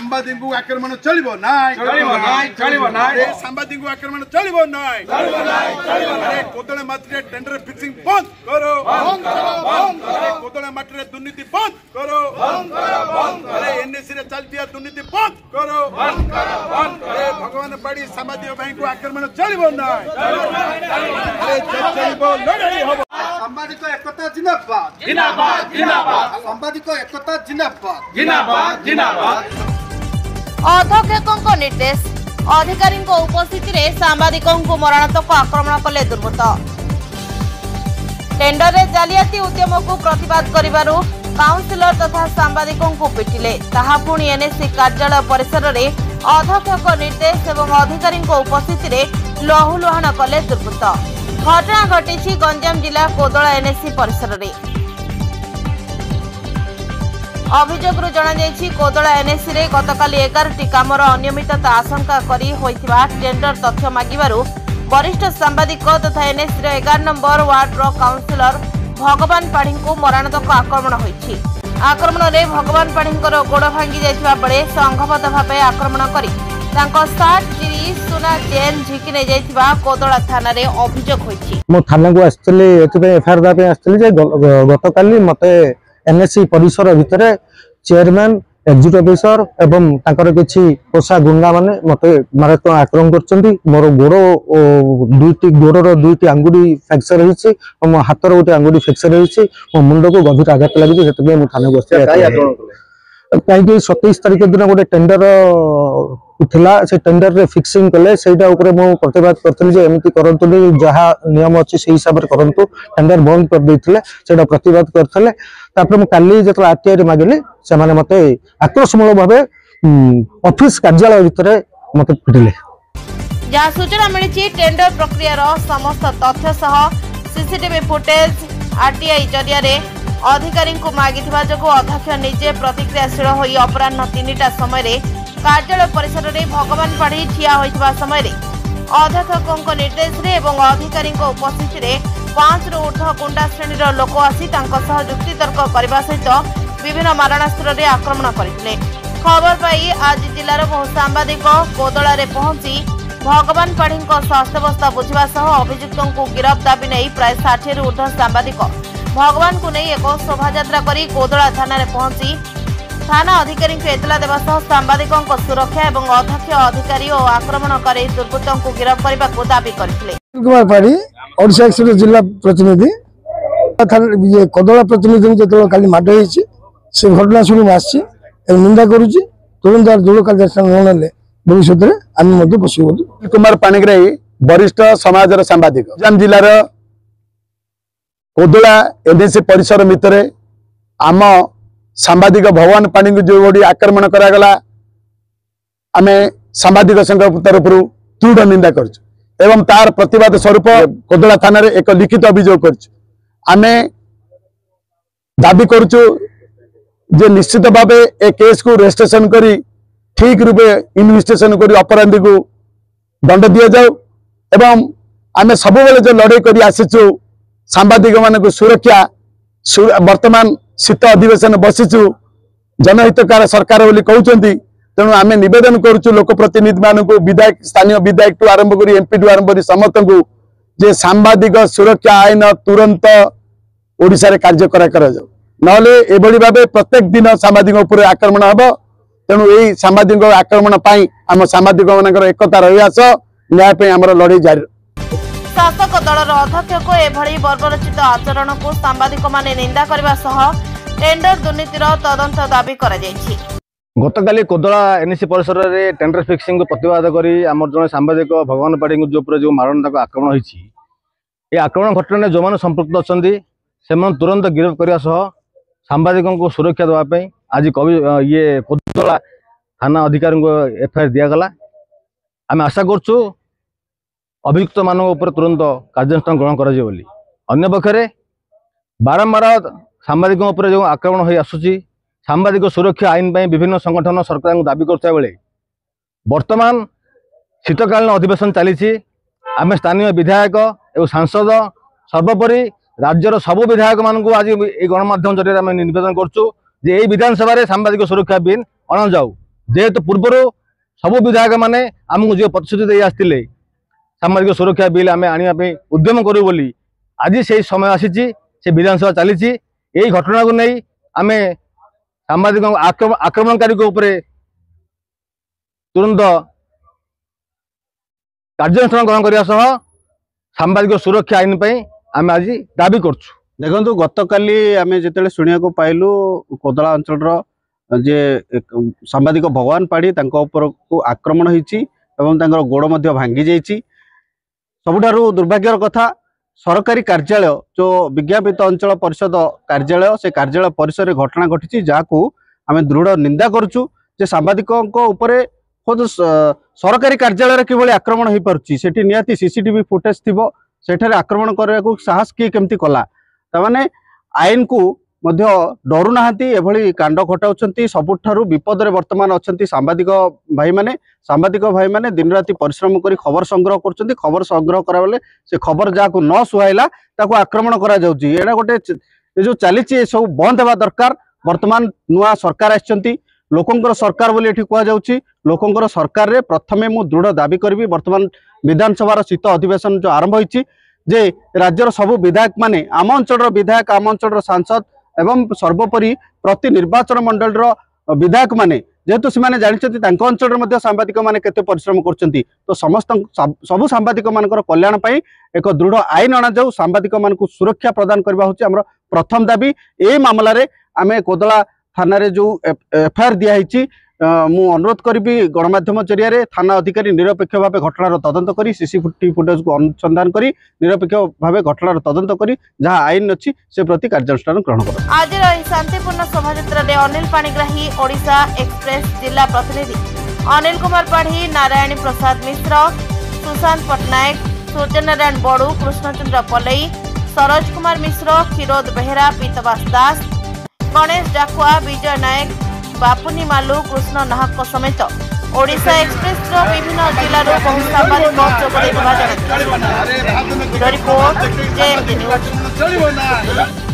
सांबादिक को आक्रमण चलिबो नाय चलिबो नाय सांबादिक को आक्रमण चलिबो नाय अरे कोदळे मात्रे टेंडर फिक्सिंग बंद करो अरे कोदळे मात्रे दुर्नीति बंद करो अरे एनएससी रे चलतिया दुर्नीति बंद करो अरे भगवान बाड़ी सांबादिक भाई को आक्रमण चलिबो नाय अरे चलिबो लड़ाई होबो सांबादिक एकता जिंदाबाद जिंदाबाद जिंदाबाद सांबादिक एकता जिंदाबाद जिंदाबाद जिंदाबाद अध्यक्षक निर्देश अधिकारी उपस्थित में सांबादिकों मरणात्मक आक्रमण कले दुर्बृत्त टेंडर रे जालियाती उद्यम को प्रतिवाद करिबारु काउंसिलर तथा सांबादिकों को पिटिले ताहा पुणी एनएससी कार्यालय परिसर में अध्यक्षक निर्देश एवं अधिकारी उपस्थित में लहुलुहाण कले दुर्बृत्त घटना घटी गंजाम जिला कोदला एनएससी परिसर में अभियोग जणाई कोदला एनएससी रे गतकाली 11टी कामर अनियमितता आशंका करी होइथिबा टेंडर तथ्य मागिबारु वरिष्ठ सांबादिक तथा एनएससी 11 नंबर वार्ड काउंसिलर भगवान पाढ़ी को मरणात्मक आक्रमण होइछि। आक्रमण रे भगवान पाढ़ी गोड़ भांगी जाइथिबा बेले संघबद्ध भाव आक्रमण करी तांको सार्ट चिरी सुना चेन झिकी नै जाइथिबा कोदला थाना रे अभियोग होइछि। मो थाना को आस्तले एथिबे एफआईआर दापे आस्तले जे गतकाली मते एनएससी परिसर भितर चेयरमैन एग्जीक्यूटिव ऑफिसर एवं तांकर किछि पोषा गुंडा माने मते मारात्मक आक्रमण करछन्ती। मोर गोड़र दुईटी आंगुड़ी फ्रैक्चर होइछि और मो हाथर गोटे आंगुड़ी फ्रैक्चर होइछि। मो मुंड को गंभीर आघात लागि सेतबे मो थाना को कहीं 27 तारीख दिन गोटे टेंडर उठला से टेंडर रे फिक्सिंग कले सेटा ऊपर मो प्रतिवाद करथली जे एमिति करंतु जहा नियम अछि से हिसाब रे करंतु टेंडर बंद कर देथिले सेटा प्रतिवाद करथले। तापर मो काली जतला आरटीआई रे मागली से माने मते आक्रोशमूलक भाबे ऑफिस कार्यालय भितर मते पिटिले। जहा सूचना मिली टेंडर प्रक्रिया रो समस्त तथ्य सह सीसीटीवी फुटेज आरटीआई जरिया रे अधिकारी को मागिथिबा जको अध्यक्ष निजे प्रतिक्रियाशील होई अपराह्न 3टा समय रे कार्यालय परिसर रे भगवान पाढ़ी ठिया होइथिबा समय रे अध्यक्षक निर्देश रे एवं अधिकारी उपस्थिति रे 5 रु ऊर्ध्व गुंडा श्रेणी रो लोक आसी तांको सह जुक्ति तर्क करबा सहित विभिन्न मारणास्त्र रे आक्रमण करथिले। खबर पाई आज जिल्लार बहु सांबादिक कोदला रे पहुंची भगवान पाढ़ी स्वास्थ्यावस्था बुझा सह अभियुक्तों को गिरफ्त दाबी नहीं प्राय 60 रु ऊर्ध्व सांबादिक भगवान को नहीं एक शोभायात्रा करी कोदला थाना रे पहुंची थाना अधिकारी को एतला देवा सह सांबादिकों को सुरक्षा एवं अध्यक्ष अधिकारी और आक्रमणकारी दुर्बृत्तों को गिरफ्त करने को दाबी करथिले। कुमार पाढ़ी ओडिशा एक्सप्रेस जिला प्रतिनिधि ये कोदला प्रतिनिधि जो काली माड होइछि से घटना शुरू आछि निंदा करूछि तुरंत दृढ़ कार्यानुष्ठान नले भविष्य में आम बसु। कुमार पाणिग्राही वरिष्ठ समाज सांबादिक गंजाम जिलार कोदला एनएससी परिसर भितर आम सांबादिक भगवान पानी को जो बड़ी आक्रमण करागला आम सांबादिक संघ तरफ दृढ़ निंदा कर तार प्रतिवाद स्वरूप कोदला थाना रे एक लिखित अभियोग आम दाबी करुचु जे निश्चित भाव ए केस को रजिस्ट्रेशन करी ठीक रूपे इन्वेस्टिगेशन करी अपराधी को दंड दि जाऊ एवं आम सब जो लड़ाई करी आसीचु सांबादिक मान सुरक्षा वर्तमान शीत अधिवेशन बसीचु जनहितकार सरकार बोली कहते तेणु आम नवेदन करुचु लोकप्रतिनिधि मान विधायक स्थानीय विधायक टू आरंभ कर एमपी टू आरंभ कर समस्त को जे सांबादिक सुरक्षा आईन तुरंत ओडिशा रे कार्य करा नले एभली भाव प्रत्येक दिन सांबादिक उपर आक्रमण हम तेणु यही सांबादिक आक्रमण पाई आम सांबादिक मान एकता रहियास न्याय आमर लड़ाई जारी। शासक दलर अध्यक्ष को एभली बर्बरचित आचरण को सांबादिक माने निंदा करबा सह टेंडर दुर्नीतिर तदंत दाबी करा जायछि। गतकाली कोदला एनएससी परिसर रे टेंडर फिक्सिंग को प्रतिवाद करी आम जन सांबादिक भगवान पाढ़ी जो मारणत्मक आक्रमण होइछि ए आक्रमण घटना जो माने संपृक्त अछंती से तुरंत गिरफ्त करबा सह सांबादिकों को सुरक्षा देवाई आज ये कोदला थाना अधिकारी को एफआईआर दिगला। आम आशा करछु अभियुक्त मानक ऊपर तुरंत कार्यानुष्ठान ग्रहण कर पक्षरे बारंबार सांबादिकों उपर जो आक्रमण हो आसुची सांबादिक सुरक्षा आईन पर विभिन्न संगठन सरकार को दाबी करता बेले वर्तमान शीतकालीन अधिवेशन चली आम स्थानीय विधायक एवं सांसद सर्वोपरि राज्यर सबु विधायक मान आज ये गणमाध्यम जरिए निवेदन करुँ जे विधानसभा सांबादिक सुरक्षा बिल अणा जाऊ जेहेतु पूर्वर सबु विधायक मैंने आमको जो प्रतिश्रुति दे आसते सामाजिक सुरक्षा बिल आम आने उद्यम करूँ बोली आज से समय आसी से विधानसभा चली यही घटना को नहीं आम सामाजिक आक्रमणकारी तुरंत कार्यानुष्ठान ग्रहण करने सह सामाजिक सुरक्षा आईन आम आज दाबी करछु। देखो गतकाली आम जो शुणा पाइलु कोदला अंचल जे सांबादिक भगवान पाड़ी को आक्रमण होती गोड़ भांगी जाइए। सबुठारु दुर्भाग्यर कथा सरकारी कार्यालय जो विज्ञापित अंचल परिषद कार्यालय से कार्यालय परिसर में घटना घटी जहाँ आम दृढ़ निंदा करुचु जे सांबादिकों उपरे खुद सरकारी कार्यालय किभली आक्रमण हो पारुछि सेठी निहाती सीसीटीवी फुटेज थिबो सेठारे आक्रमण करने को साहस किए केमती कला तामाने आईन को मध्य डरू नाहांती एभली कांड घटाउछंती। सबुठारु विपद रे वर्तमान अछंती सांबादिक भाई माने दिन राति परिश्रम करी खबर संग्रह करछंती। खबर संग्रह करा बेले से खबर जाको न सुहाइला ताको आक्रमण करा जाउची। एडा गोटे जो चलीची सब बंद हेबा दरकार। वर्तमान नुआ सरकार आछंती लोकंकर सरकार बोली एठी कुआ जाउची। लोकंकर सरकार रे प्रथमे मु दृढ़ दाबी करबी वर्तमान विधानसभा शीत अधिवेशन जो आरंभ होईची जे राज्यर सबु विधायक माने आम अंचल विधायक आम अंचल सांसद एवं सर्वोपरि प्रति निर्वाचन मंडल विधायक माने जेहेतु से जानते अंचल सांबादिक माने केते परिश्रम करछंती तो समस्त सबु सांबादिक मानकर कल्याण पई एक दृढ़ आईन अना जाऊ। सांबादिक मानकु सुरक्षा प्रदान करबा होची हमर प्रथम दाबी। ए मामला रे आमे कोदला थाना रे जो एफआईआर दिया हिची मु अनुरोध करी गणमाध्यम जरिया थाना अधिकारी निरपेक्ष भाव घटनार तदंत करी सीसीटीवी फुटेज को अनुसंधान करी निरपेक्ष भाव घटनार तदंत करी जहाँ आईन अच्छी से प्रति कार्यानुष्ठान ग्रहण कर। आज शांतिपूर्ण शोभायात्रा रे अनिल पाणिग्राही ओडिशा एक्सप्रेस जिला प्रतिनिधि अनिल कुमार पाढ़ी नारायणी प्रसाद मिश्र सुशांत पट्टनायक सूर्यनारायण बड़ू कृष्णचंद्र पलई सरोज कुमार मिश्र क्षीरोद बेहेरा पीतवास दास गणेश डाकुआ विजय नायक बापुनी मालू कृष्ण नाहक समेत ओडिशा एक्सप्रेस विभिन्न जिलूर बहु सांबादिक जोगदेवा रिपोर्ट जेएमटी न्यूज।